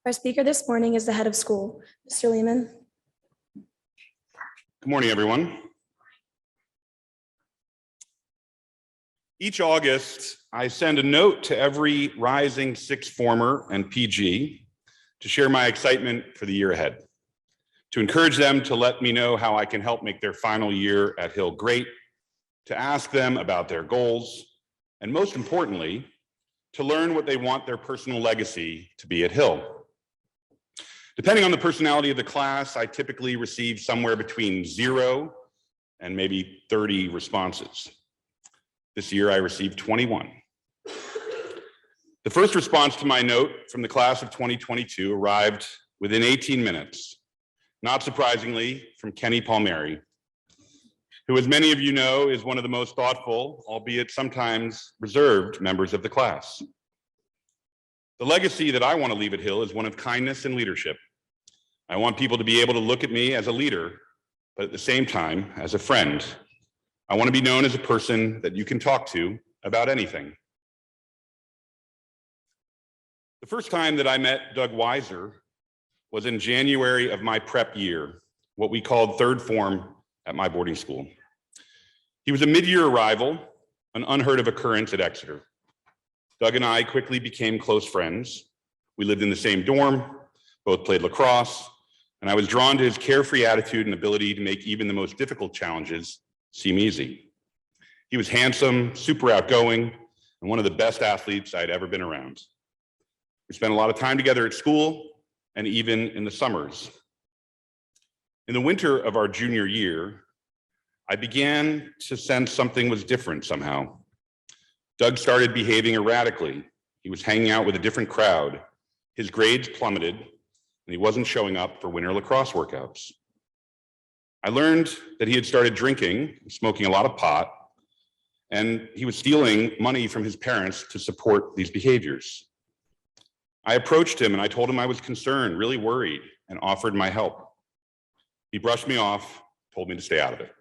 Our speaker this morning is the head of school, Mr. Lehman. Good morning, everyone. Each August, I send a note to every rising sixth former and PG to share my excitement for the year ahead, to encourage them to let me know how I can help make their final year at Hill great, to ask them about their goals, and most importantly, to learn what they want their personal legacy to be at Hill. Depending on the personality of the class, I typically receive somewhere between 0 and maybe 30 responses. This year, I received 21. The first response to my note from the class of 2022 arrived within 18 minutes, not surprisingly, from Kenny Palmieri, who, as many of you know, is one of the most thoughtful, albeit sometimes reserved, members of the class. The legacy that I want to leave at Hill is one of kindness and leadership. I want people to be able to look at me as a leader, but at the same time, as a friend. I want to be known as a person that you can talk to about anything. The first time that I met Doug Weiser was in January of my prep year, what we called third form at my boarding school. He was a mid-year arrival, an unheard of occurrence at Exeter. Doug and I quickly became close friends. We lived in the same dorm, both played lacrosse, and I was drawn to his carefree attitude and ability to make even the most difficult challenges seem easy. He was handsome, super outgoing, and one of the best athletes I'd ever been around. We spent a lot of time together at school and even in the summers. In the winter of our junior year, I began to sense something was different somehow. Doug started behaving erratically. He was hanging out with a different crowd. His grades plummeted, and he wasn't showing up for winter lacrosse workouts. I learned that he had started drinking, smoking a lot of pot, and he was stealing money from his parents to support these behaviors. I approached him and I told him I was concerned, really worried, and offered my help. He brushed me off, told me to stay out of it.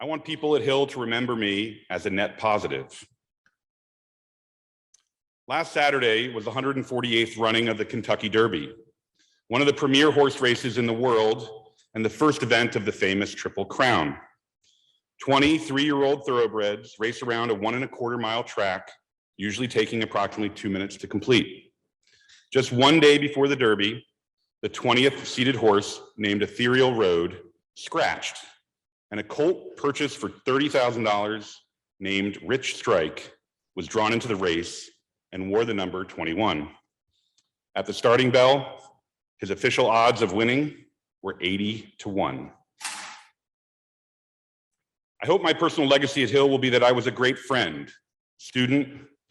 I want people at Hill to remember me as a net positive. Last Saturday was the 148th running of the Kentucky Derby, one of the premier horse races in the world and the first event of the famous Triple Crown. 23-year-old thoroughbreds race around a 1.25 mile track, usually taking approximately 2 minutes to complete. Just one day before the Derby, the 20th seeded horse, named Ethereal Road, scratched, and a colt purchased for $30,000 named Rich Strike was drawn into the race and wore the number 21. At the starting bell, his official odds of winning were 80-1. I hope my personal legacy at Hill will be that I was a great friend, student,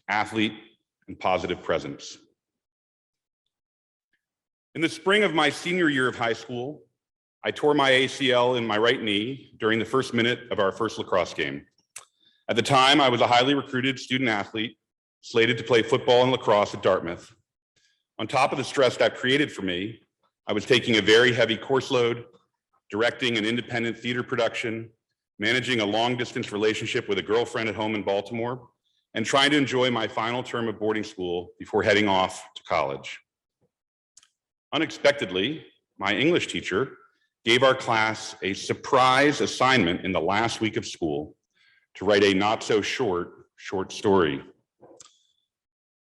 athlete, and positive presence. In the spring of my senior year of high school, I tore my ACL in my right knee during the first minute of our first lacrosse game. At the time, I was a highly recruited student athlete, slated to play football and lacrosse at Dartmouth. On top of the stress that created for me, I was taking a very heavy course load, directing an independent theater production, managing a long-distance relationship with a girlfriend at home in Baltimore, and trying to enjoy my final term of boarding school before heading off to college. Unexpectedly, my English teacher gave our class a surprise assignment in the last week of school to write a not-so-short story.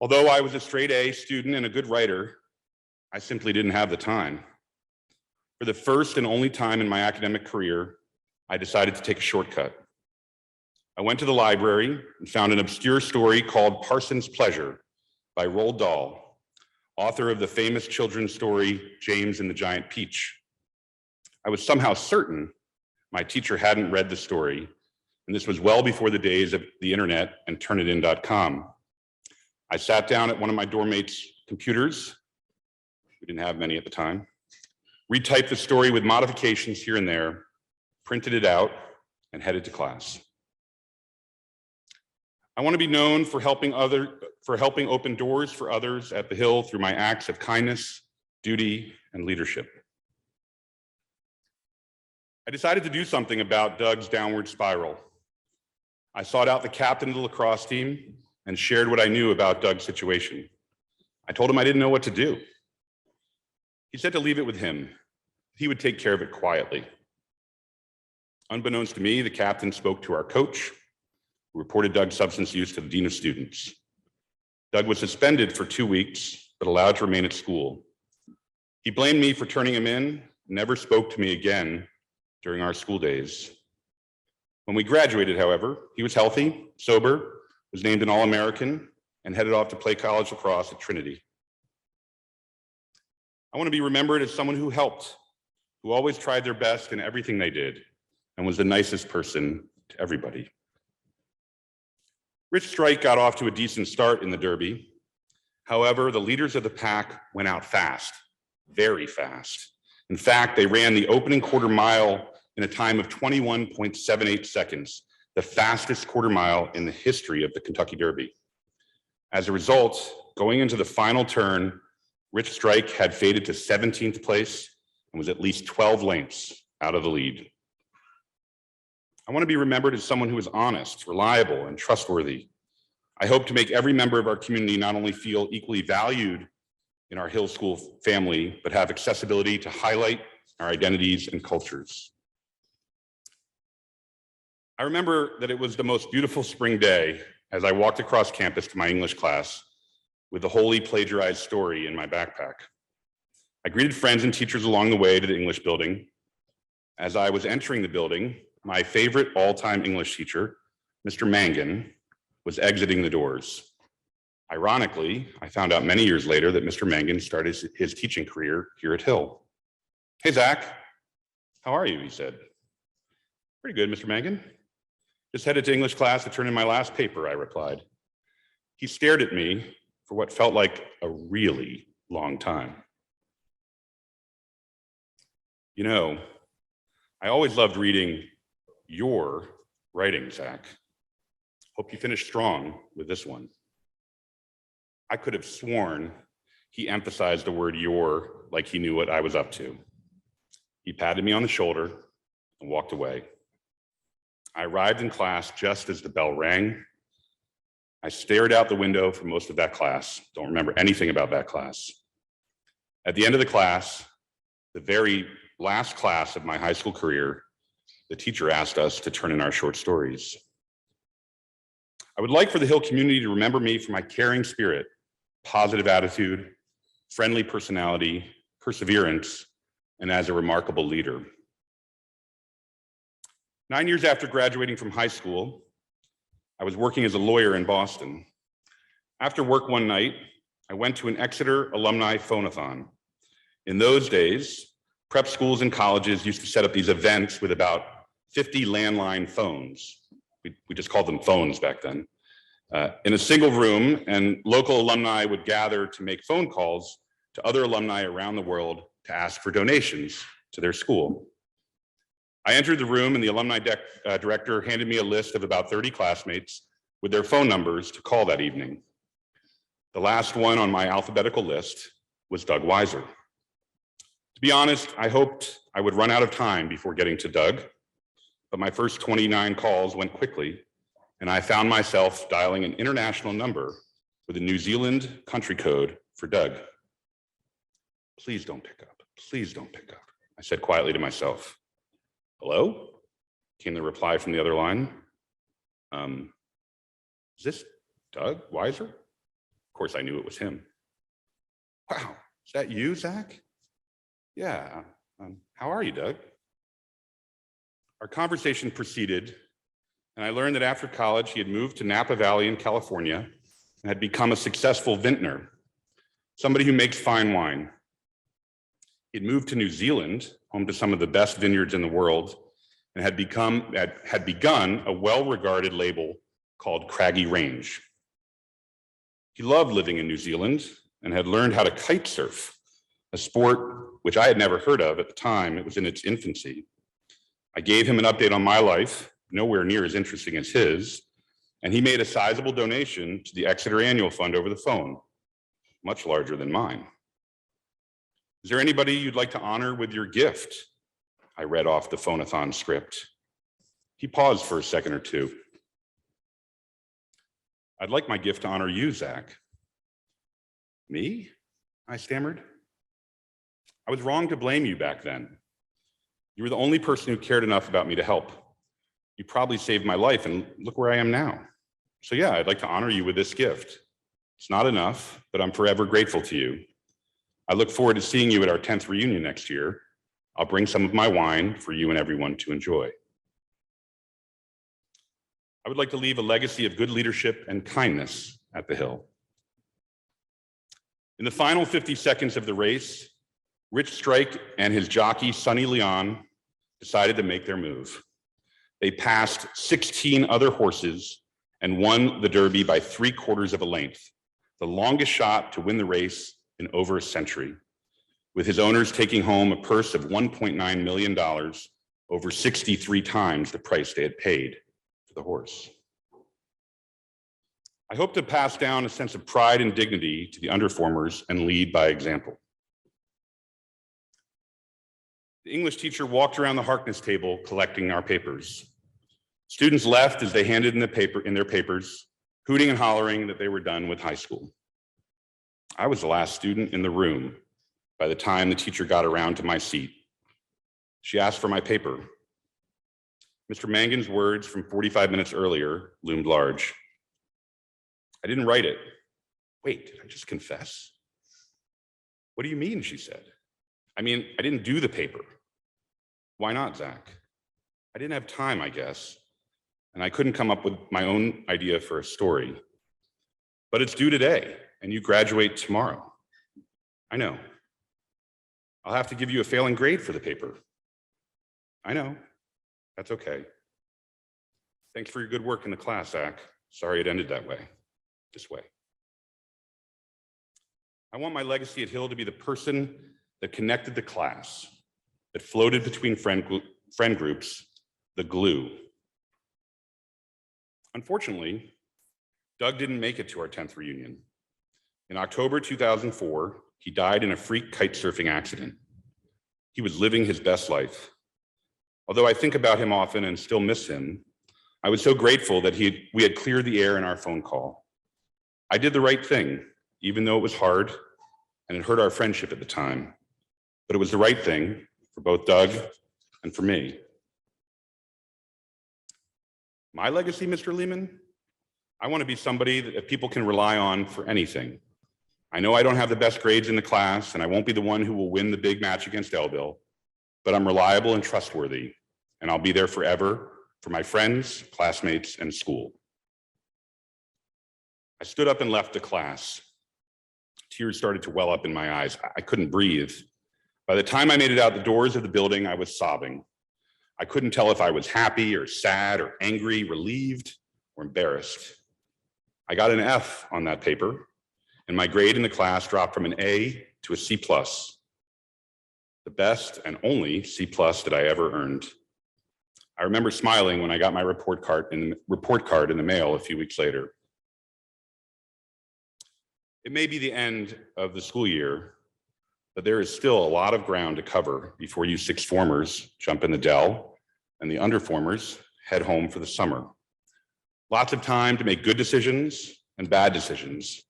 Although I was a straight A student and a good writer, I simply didn't have the time. For the first and only time in my academic career, I decided to take a shortcut. I went to the library and found an obscure story called Parson's Pleasure by Roald Dahl, author of the famous children's story, James and the Giant Peach. I was somehow certain my teacher hadn't read the story, and this was well before the days of the internet and turnitin.com. I sat down at one of my dorm mates' computers, we didn't have many at the time, retyped the story with modifications here and there, printed it out, and headed to class. I want to be known for helping open doors for others at the Hill through my acts of kindness, duty, and leadership. I decided to do something about Doug's downward spiral. I sought out the captain of the lacrosse team and shared what I knew about Doug's situation. I told him I didn't know what to do. He said to leave it with him. He would take care of it quietly. Unbeknownst to me, the captain spoke to our coach, who reported Doug's substance use to the dean of students. Doug was suspended for 2 weeks, but allowed to remain at school. He blamed me for turning him in, never spoke to me again during our school days. When we graduated, however, he was healthy, sober, was named an All-American, and headed off to play college lacrosse at Trinity. I want to be remembered as someone who helped, who always tried their best in everything they did, and was the nicest person to everybody. Rich Strike got off to a decent start in the Derby. However, the leaders of the pack went out fast, very fast. In fact, they ran the opening quarter mile in a time of 21.78 seconds, the fastest quarter mile in the history of the Kentucky Derby. As a result, going into the final turn, Rich Strike had faded to 17th place and was at least 12 lengths out of the lead. I want to be remembered as someone who is honest, reliable, and trustworthy. I hope to make every member of our community not only feel equally valued in our Hill School family, but have accessibility to highlight our identities and cultures. I remember that it was the most beautiful spring day as I walked across campus to my English class with the wholly plagiarized story in my backpack. I greeted friends and teachers along the way to the English building. As I was entering the building, my favorite all-time English teacher, Mr. Mangan, was exiting the doors. Ironically, I found out many years later that Mr. Mangan started his teaching career here at Hill. "Hey, Zack, how are you?" he said. "Pretty good, Mr. Mangan. Just headed to English class to turn in my last paper," I replied. He stared at me for what felt like a really long time. You know, I always loved reading your writing, Zack. Hope you finish strong with this one. I could have sworn he emphasized the word "your" like he knew what I was up to. He patted me on the shoulder and walked away. I arrived in class just as the bell rang. I stared out the window for most of that class. Don't remember anything about that class. At the end of the class, the very last class of my high school career, the teacher asked us to turn in our short stories. I would like for the Hill community to remember me for my caring spirit, positive attitude, friendly personality, perseverance, and as a remarkable leader. 9 years after graduating from high school, I was working as a lawyer in Boston. After work one night, I went to an Exeter alumni phone-a-thon. In those days, prep schools and colleges used to set up these events with about 50 landline phones. We just called them phones back then. In a single room, and local alumni would gather to make phone calls to other alumni around the world to ask for donations to their school. I entered the room and the alumni director handed me a list of about 30 classmates with their phone numbers to call that evening. The last one on my alphabetical list was Doug Weiser. To be honest, I hoped I would run out of time before getting to Doug, but my first 29 calls went quickly, and I found myself dialing an international number with a New Zealand country code for Doug. "Please don't pick up. Please don't pick up," I said quietly to myself. "Hello?" came the reply from the other line. Is this Doug Weiser? Of course, I knew it was him. "Wow, is that you, Zack?" "Yeah, how are you, Doug?" Our conversation proceeded, and I learned that after college, he had moved to Napa Valley in California and had become a successful vintner, somebody who makes fine wine. He'd moved to New Zealand, home to some of the best vineyards in the world, and had begun a well-regarded label called Craggy Range. He loved living in New Zealand and had learned how to kite surf, a sport which I had never heard of at the time. It was in its infancy. I gave him an update on my life, nowhere near as interesting as his, and he made a sizable donation to the Exeter Annual Fund over the phone, much larger than mine. "Is there anybody you'd like to honor with your gift?" I read off the phone-a-thon script. He paused for a second or two. "I'd like my gift to honor you, Zack." Me? I stammered. I was wrong to blame you back then. You were the only person who cared enough about me to help. You probably saved my life, and look where I am now. So yeah, I'd like to honor you with this gift. It's not enough, but I'm forever grateful to you. I look forward to seeing you at our 10th reunion next year. I'll bring some of my wine for you and everyone to enjoy. I would like to leave a legacy of good leadership and kindness at the Hill. In the final 50 seconds of the race, Rich Strike and his jockey, Sonny Leon, decided to make their move. They passed 16 other horses and won the Derby by 3/4 of a length, the longest shot to win the race in over a century, with his owners taking home a purse of $1.9 million, over 63 times the price they had paid for the horse. I hope to pass down a sense of pride and dignity to the underformers and lead by example. The English teacher walked around the Harkness table collecting our papers. Students left as they handed in their papers, hooting and hollering that they were done with high school. I was the last student in the room by the time the teacher got around to my seat. She asked for my paper. Mr. Mangan's words from 45 minutes earlier loomed large. I didn't write it. Wait, did I just confess? What do you mean, she said. I mean, I didn't do the paper. Why not, Zack? I didn't have time, I guess, and I couldn't come up with my own idea for a story. But it's due today, and you graduate tomorrow. I know. I'll have to give you a failing grade for the paper. I know. That's okay. Thanks for your good work in the class, Zack. Sorry it ended that way. This way. I want my legacy at Hill to be the person that connected the class, that floated between friend groups, the glue. Unfortunately, Doug didn't make it to our 10th reunion. In October 2004, he died in a freak kite surfing accident. He was living his best life. Although I think about him often and still miss him, I was so grateful that we had cleared the air in our phone call. I did the right thing, even though it was hard and it hurt our friendship at the time. But it was the right thing for both Doug and for me. My legacy, Mr. Lehman? I want to be somebody that people can rely on for anything. I know I don't have the best grades in the class, and I won't be the one who will win the big match against Elville, but I'm reliable and trustworthy, and I'll be there forever for my friends, classmates, and school. I stood up and left the class. Tears started to well up in my eyes. I couldn't breathe. By the time I made it out the doors of the building, I was sobbing. I couldn't tell if I was happy or sad or angry, relieved or embarrassed. I got an F on that paper, and my grade in the class dropped from an A to a C+, the best and only C+ that I ever earned. I remember smiling when I got my report card in the mail a few weeks later. It may be the end of the school year, but there is still a lot of ground to cover before you sixth formers jump in the Dell and the underformers head home for the summer. Lots of time to make good decisions and bad decisions.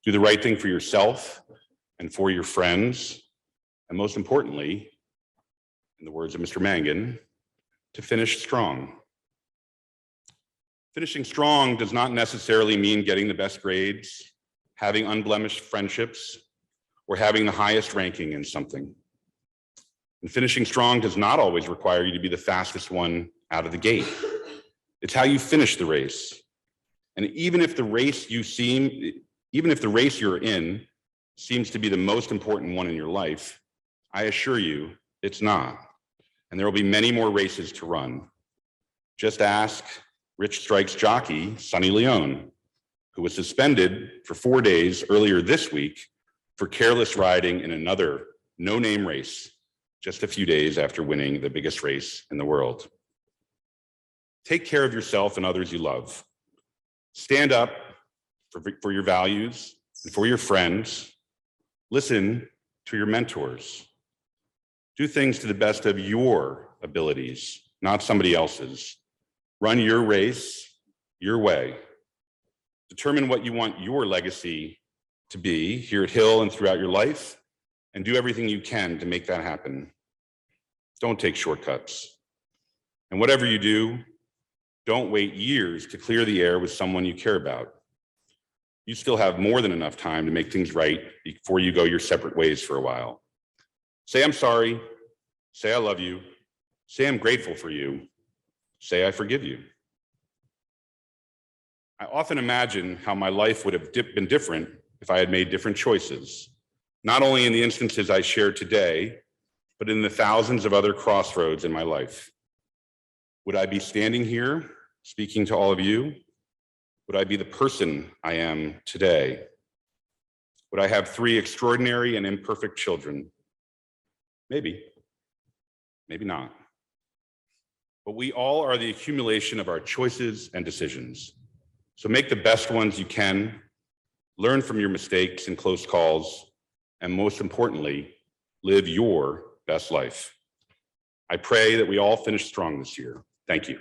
Do the right thing for yourself and for your friends, and most importantly, in the words of Mr. Mangan, to finish strong. Finishing strong does not necessarily mean getting the best grades, having unblemished friendships, or having the highest ranking in something. And finishing strong does not always require you to be the fastest one out of the gate. It's how you finish the race. And even if the race you're in seems to be the most important one in your life, I assure you it's not. And there will be many more races to run. Just ask Rich Strike's jockey, Sonny Leon, who was suspended for 4 days earlier this week for careless riding in another no-name race, just a few days after winning the biggest race in the world. Take care of yourself and others you love. Stand up for your values and for your friends. Listen to your mentors. Do things to the best of your abilities, not somebody else's. Run your race, your way. Determine what you want your legacy to be here at Hill and throughout your life, and do everything you can to make that happen. Don't take shortcuts. And whatever you do, don't wait years to clear the air with someone you care about. You still have more than enough time to make things right before you go your separate ways for a while. Say I'm sorry, say I love you, say I'm grateful for you, say I forgive you. I often imagine how my life would have been different if I had made different choices, not only in the instances I shared today, but in the thousands of other crossroads in my life. Would I be standing here speaking to all of you? Would I be the person I am today? Would I have 3 extraordinary and imperfect children? Maybe, maybe not. But we all are the accumulation of our choices and decisions. So make the best ones you can, learn from your mistakes and close calls, and most importantly, live your best life. I pray that we all finish strong this year. Thank you.